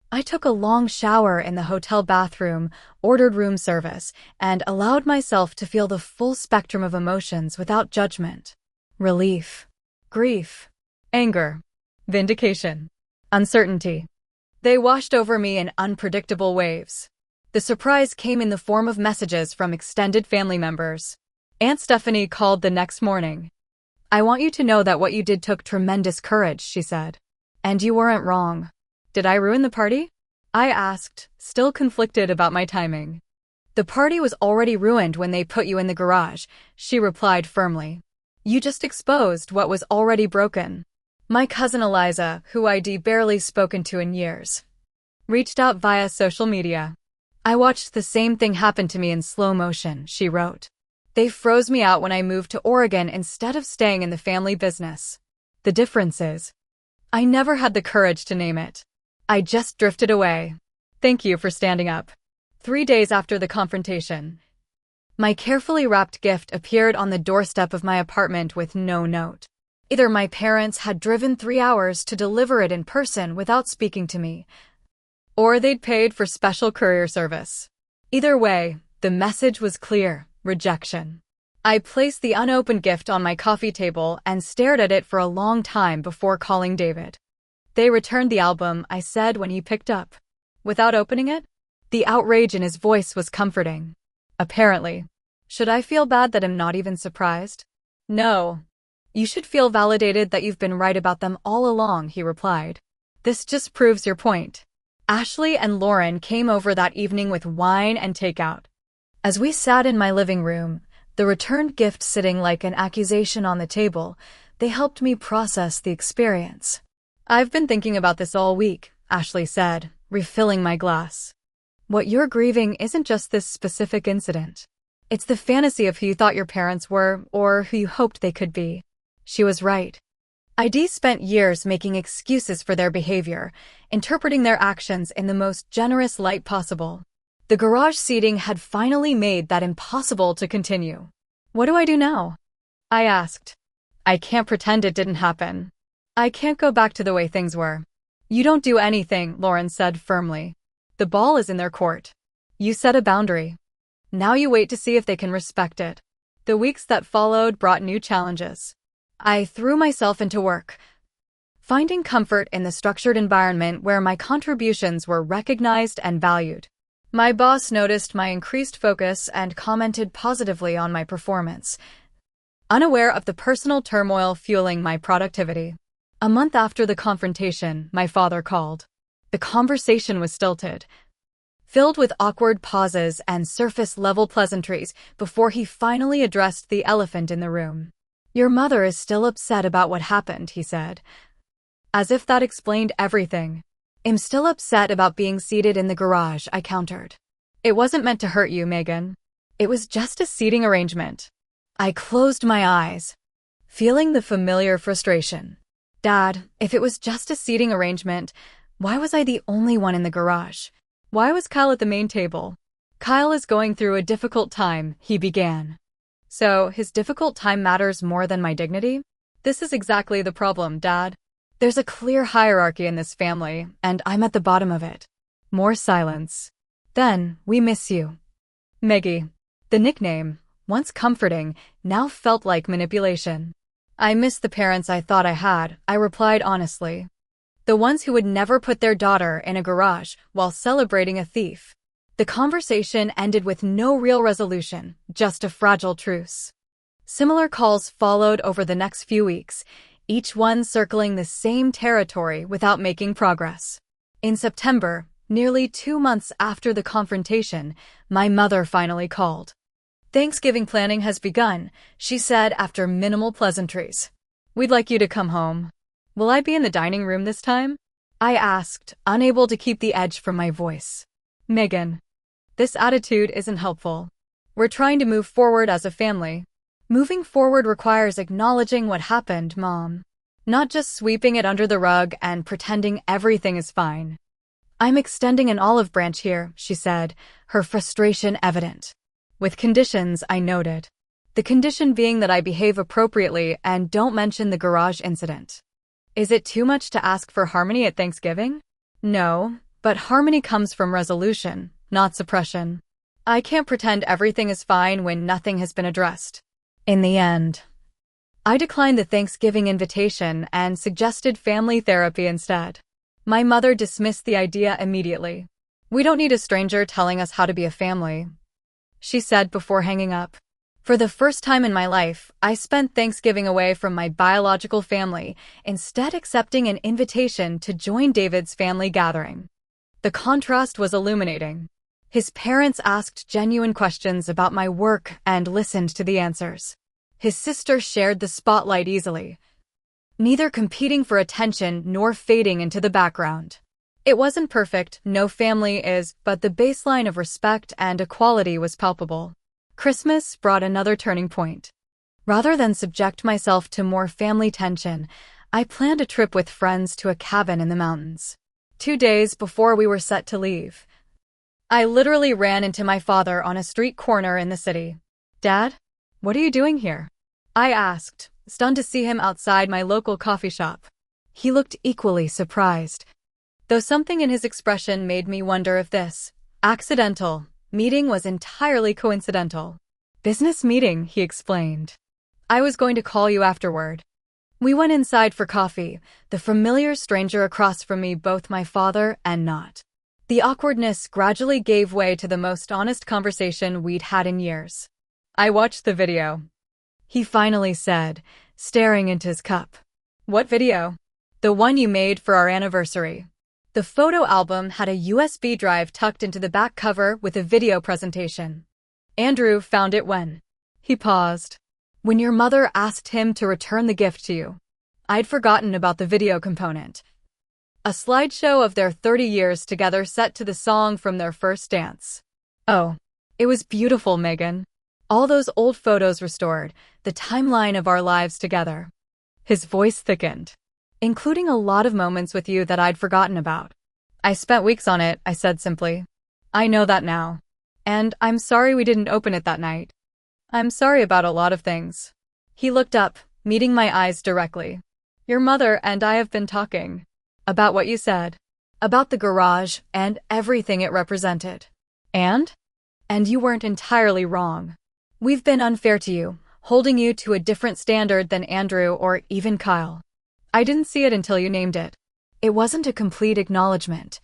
I took a long shower in the hotel bathroom, ordered room service, and allowed myself to feel the full spectrum of emotions without judgment. Relief, grief, anger, vindication, uncertainty. They washed over me in unpredictable waves. The surprise came in the form of messages from extended family members. Aunt Stephanie called the next morning. I want you to know that what you did took tremendous courage, she said. And you weren't wrong. Did I ruin the party? I asked, still conflicted about my timing. The party was already ruined when they put you in the garage, she replied firmly. You just exposed what was already broken. My cousin Eliza, who I'd barely spoken to in years, reached out via social media. I watched the same thing happen to me in slow motion, she wrote. They froze me out when I moved to Oregon instead of staying in the family business. The difference is, I never had the courage to name it. I just drifted away. Thank you for standing up. 3 days after the confrontation, my carefully wrapped gift appeared on the doorstep of my apartment with no note. Either my parents had driven 3 hours to deliver it in person without speaking to me, or they'd paid for special courier service. Either way, the message was clear: rejection. I placed the unopened gift on my coffee table and stared at it for a long time before calling David. They returned the album, I said when he picked up. Without opening it? The outrage in his voice was comforting. Apparently. Should I feel bad that I'm not even surprised? No. You should feel validated that you've been right about them all along, he replied. This just proves your point. Ashley and Lauren came over that evening with wine and takeout. As we sat in my living room, the returned gift sitting like an accusation on the table, they helped me process the experience. I've been thinking about this all week, Ashley said, refilling my glass. What you're grieving isn't just this specific incident. It's the fantasy of who you thought your parents were or who you hoped they could be. She was right. I'd spent years making excuses for their behavior, interpreting their actions in the most generous light possible. The garage seating had finally made that impossible to continue. What do I do now? I asked. I can't pretend it didn't happen. I can't go back to the way things were. You don't do anything, Lauren said firmly. The ball is in their court. You set a boundary. Now you wait to see if they can respect it. The weeks that followed brought new challenges. I threw myself into work, finding comfort in the structured environment where my contributions were recognized and valued. My boss noticed my increased focus and commented positively on my performance, unaware of the personal turmoil fueling my productivity. A month after the confrontation, my father called. The conversation was stilted, filled with awkward pauses and surface-level pleasantries before he finally addressed the elephant in the room. Your mother is still upset about what happened, he said. As if that explained everything. I'm still upset about being seated in the garage, I countered. It wasn't meant to hurt you, Megan. It was just a seating arrangement. I closed my eyes, feeling the familiar frustration. Dad, if it was just a seating arrangement, why was I the only one in the garage? Why was Kyle at the main table? Kyle is going through a difficult time, he began. So, his difficult time matters more than my dignity? This is exactly the problem, Dad. There's a clear hierarchy in this family, and I'm at the bottom of it. More silence. Then, we miss you. Meggie. The nickname, once comforting, now felt like manipulation. I miss the parents I thought I had, I replied honestly. The ones who would never put their daughter in a garage while celebrating a thief. The conversation ended with no real resolution, just a fragile truce. Similar calls followed over the next few weeks, each one circling the same territory without making progress. In September, nearly 2 months after the confrontation, my mother finally called. "Thanksgiving planning has begun," she said after minimal pleasantries. "We'd like you to come home." "Will I be in the dining room this time?" I asked, unable to keep the edge from my voice. "Megan, this attitude isn't helpful. We're trying to move forward as a family." "Moving forward requires acknowledging what happened, Mom. Not just sweeping it under the rug and pretending everything is fine." "I'm extending an olive branch here," she said, her frustration evident. "With conditions," I noted. "The condition being that I behave appropriately and don't mention the garage incident." "Is it too much to ask for harmony at Thanksgiving?" "No, but harmony comes from resolution, not suppression. I can't pretend everything is fine when nothing has been addressed." In the end, I declined the Thanksgiving invitation and suggested family therapy instead. My mother dismissed the idea immediately. "We don't need a stranger telling us how to be a family," she said before hanging up. For the first time in my life, I spent Thanksgiving away from my biological family, instead accepting an invitation to join David's family gathering. The contrast was illuminating. His parents asked genuine questions about my work and listened to the answers. His sister shared the spotlight easily, neither competing for attention nor fading into the background. It wasn't perfect, no family is, but the baseline of respect and equality was palpable. Christmas brought another turning point. Rather than subject myself to more family tension, I planned a trip with friends to a cabin in the mountains. 2 days before we were set to leave, I literally ran into my father on a street corner in the city. "Dad, what are you doing here?" I asked, stunned to see him outside my local coffee shop. He looked equally surprised, though something in his expression made me wonder if this accidental meeting was entirely coincidental. "Business meeting," he explained. "I was going to call you afterward." We went inside for coffee, the familiar stranger across from me, both my father and not. The awkwardness gradually gave way to the most honest conversation we'd had in years. "I watched the video," he finally said, staring into his cup. "What video?" "The one you made for our anniversary." The photo album had a USB drive tucked into the back cover with a video presentation. "Andrew found it when..." He paused. "When your mother asked him to return the gift to you." I'd forgotten about the video component. A slideshow of their 30 years together set to the song from their first dance. "Oh, it was beautiful, Megan. All those old photos restored, the timeline of our lives together." His voice thickened. "Including a lot of moments with you that I'd forgotten about." "I spent weeks on it," I said simply. "I know that now. And I'm sorry we didn't open it that night. I'm sorry about a lot of things." He looked up, meeting my eyes directly. "Your mother and I have been talking." "About what you said." "About the garage and everything it represented." And you weren't entirely wrong. We've been unfair to you, holding you to a different standard than Andrew or even Kyle. I didn't see it until you named it. It wasn't a complete acknowledgement,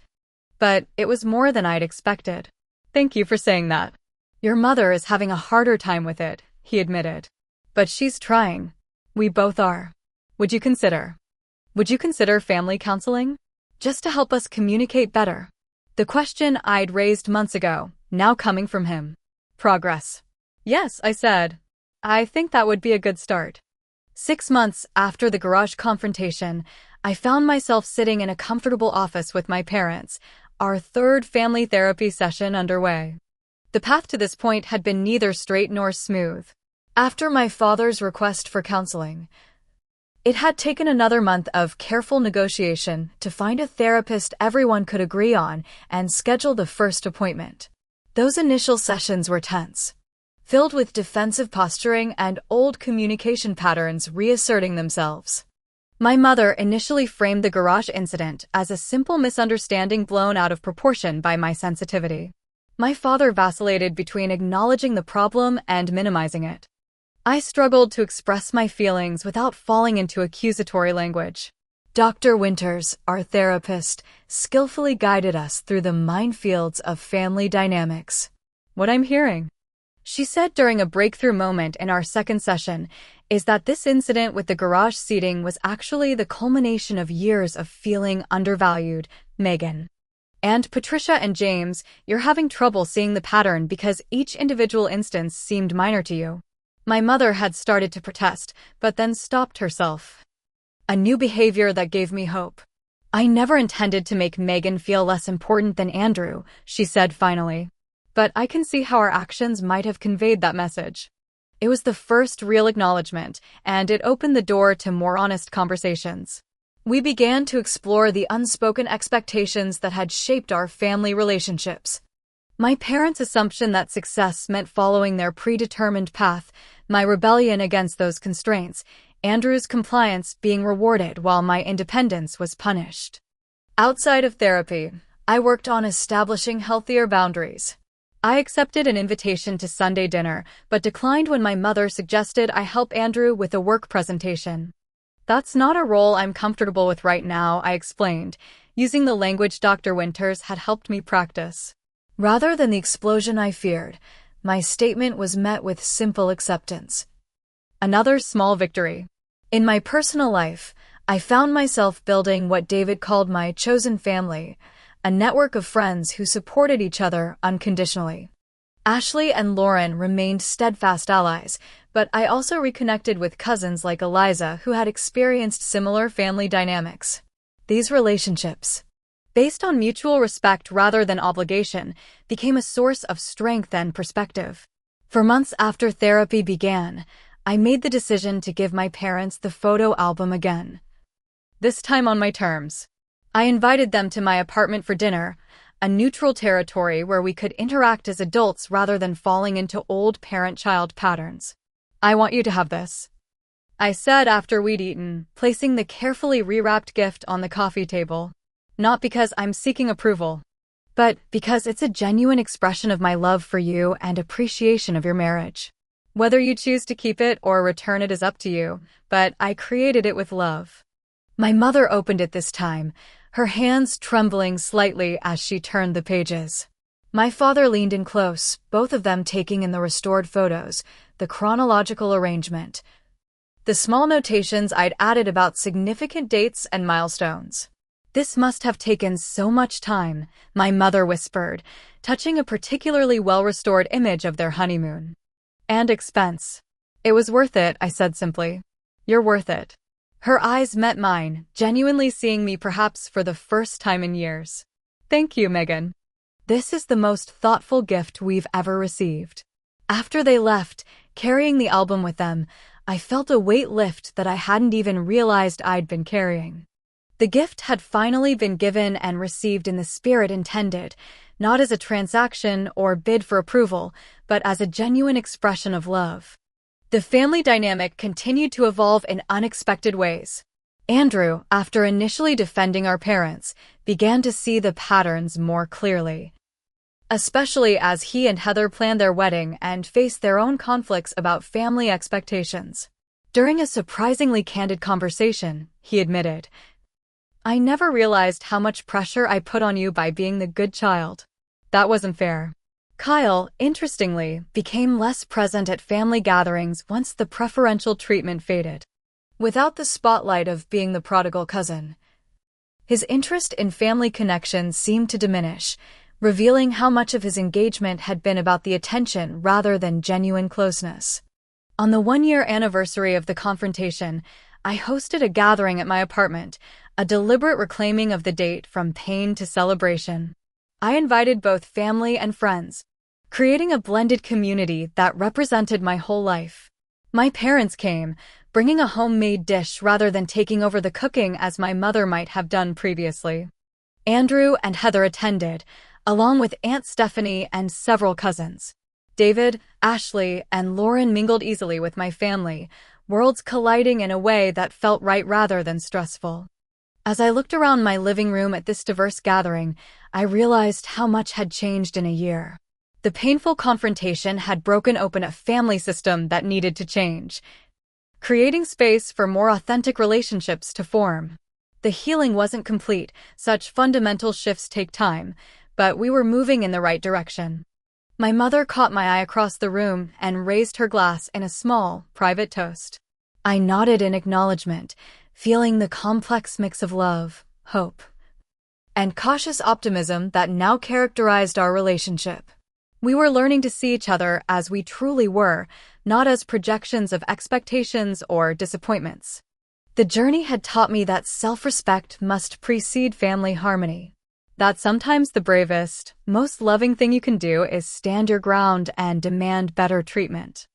but it was more than I'd expected." "Thank you for saying that." "Your mother is having a harder time with it," he admitted. "But she's trying. We both are. Would you consider family counseling? Just to help us communicate better?" The question I'd raised months ago, now coming from him. Progress. "Yes," I said. "I think that would be a good start." 6 months after the garage confrontation, I found myself sitting in a comfortable office with my parents, our third family therapy session underway. The path to this point had been neither straight nor smooth. After my father's request for counseling, it had taken another month of careful negotiation to find a therapist everyone could agree on and schedule the first appointment. Those initial sessions were tense, filled with defensive posturing and old communication patterns reasserting themselves. My mother initially framed the garage incident as a simple misunderstanding blown out of proportion by my sensitivity. My father vacillated between acknowledging the problem and minimizing it. I struggled to express my feelings without falling into accusatory language. Dr. Winters, our therapist, skillfully guided us through the minefields of family dynamics. What I'm hearing, she said during a breakthrough moment in our second session, is that this incident with the garage seating was actually the culmination of years of feeling undervalued, Megan. And Patricia and James, you're having trouble seeing the pattern because each individual instance seemed minor to you. My mother had started to protest, but then stopped herself. A new behavior that gave me hope. I never intended to make Megan feel less important than Andrew, she said finally. But I can see how our actions might have conveyed that message. It was the first real acknowledgement, and it opened the door to more honest conversations. We began to explore the unspoken expectations that had shaped our family relationships. My parents' assumption that success meant following their predetermined path, my rebellion against those constraints, Andrew's compliance being rewarded while my independence was punished. Outside of therapy, I worked on establishing healthier boundaries. I accepted an invitation to Sunday dinner, but declined when my mother suggested I help Andrew with a work presentation. That's not a role I'm comfortable with right now, I explained, using the language Dr. Winters had helped me practice. Rather than the explosion I feared, my statement was met with simple acceptance. Another small victory. In my personal life, I found myself building what David called my chosen family, a network of friends who supported each other unconditionally. Ashley and Lauren remained steadfast allies, but I also reconnected with cousins like Eliza who had experienced similar family dynamics. These relationships, based on mutual respect rather than obligation, became a source of strength and perspective. For months after therapy began, I made the decision to give my parents the photo album again. This time on my terms. I invited them to my apartment for dinner, a neutral territory where we could interact as adults rather than falling into old parent-child patterns. I want you to have this, I said after we'd eaten, placing the carefully rewrapped gift on the coffee table. Not because I'm seeking approval, but because it's a genuine expression of my love for you and appreciation of your marriage. Whether you choose to keep it or return it is up to you, but I created it with love. My mother opened it this time, her hands trembling slightly as she turned the pages. My father leaned in close, both of them taking in the restored photos, the chronological arrangement, the small notations I'd added about significant dates and milestones. This must have taken so much time, my mother whispered, touching a particularly well-restored image of their honeymoon. And expense. It was worth it, I said simply. You're worth it. Her eyes met mine, genuinely seeing me perhaps for the first time in years. Thank you, Megan. This is the most thoughtful gift we've ever received. After they left, carrying the album with them, I felt a weight lift that I hadn't even realized I'd been carrying. The gift had finally been given and received in the spirit intended, not as a transaction or bid for approval, but as a genuine expression of love. The family dynamic continued to evolve in unexpected ways. Andrew, after initially defending our parents, began to see the patterns more clearly. Especially as he and Heather planned their wedding and faced their own conflicts about family expectations. During a surprisingly candid conversation, he admitted, I never realized how much pressure I put on you by being the good child. That wasn't fair. Kyle, interestingly, became less present at family gatherings once the preferential treatment faded. Without the spotlight of being the prodigal cousin, his interest in family connections seemed to diminish, revealing how much of his engagement had been about the attention rather than genuine closeness. On the one-year anniversary of the confrontation, I hosted a gathering at my apartment, a deliberate reclaiming of the date from pain to celebration. I invited both family and friends, creating a blended community that represented my whole life. My parents came, bringing a homemade dish rather than taking over the cooking as my mother might have done previously. Andrew and Heather attended, along with Aunt Stephanie and several cousins. David, Ashley, and Lauren mingled easily with my family, worlds colliding in a way that felt right rather than stressful. As I looked around my living room at this diverse gathering, I realized how much had changed in a year. The painful confrontation had broken open a family system that needed to change, creating space for more authentic relationships to form. The healing wasn't complete, such fundamental shifts take time, but we were moving in the right direction. My mother caught my eye across the room and raised her glass in a small, private toast. I nodded in acknowledgement, feeling the complex mix of love, hope, and cautious optimism that now characterized our relationship. We were learning to see each other as we truly were, not as projections of expectations or disappointments. The journey had taught me that self-respect must precede family harmony. That sometimes the bravest, most loving thing you can do is stand your ground and demand better treatment.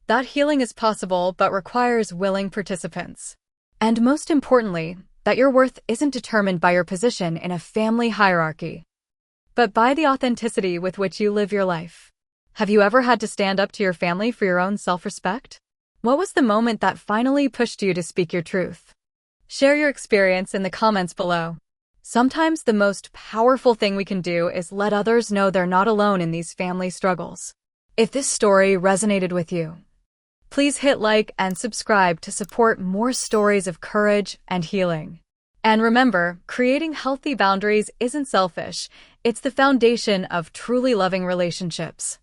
That healing is possible but requires willing participants. And most importantly, that your worth isn't determined by your position in a family hierarchy, but by the authenticity with which you live your life. Have you ever had to stand up to your family for your own self-respect? What was the moment that finally pushed you to speak your truth? Share your experience in the comments below. Sometimes the most powerful thing we can do is let others know they're not alone in these family struggles. If this story resonated with you, please hit like and subscribe to support more stories of courage and healing. And remember, creating healthy boundaries isn't selfish, it's the foundation of truly loving relationships.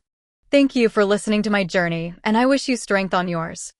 Thank you for listening to my journey, and I wish you strength on yours.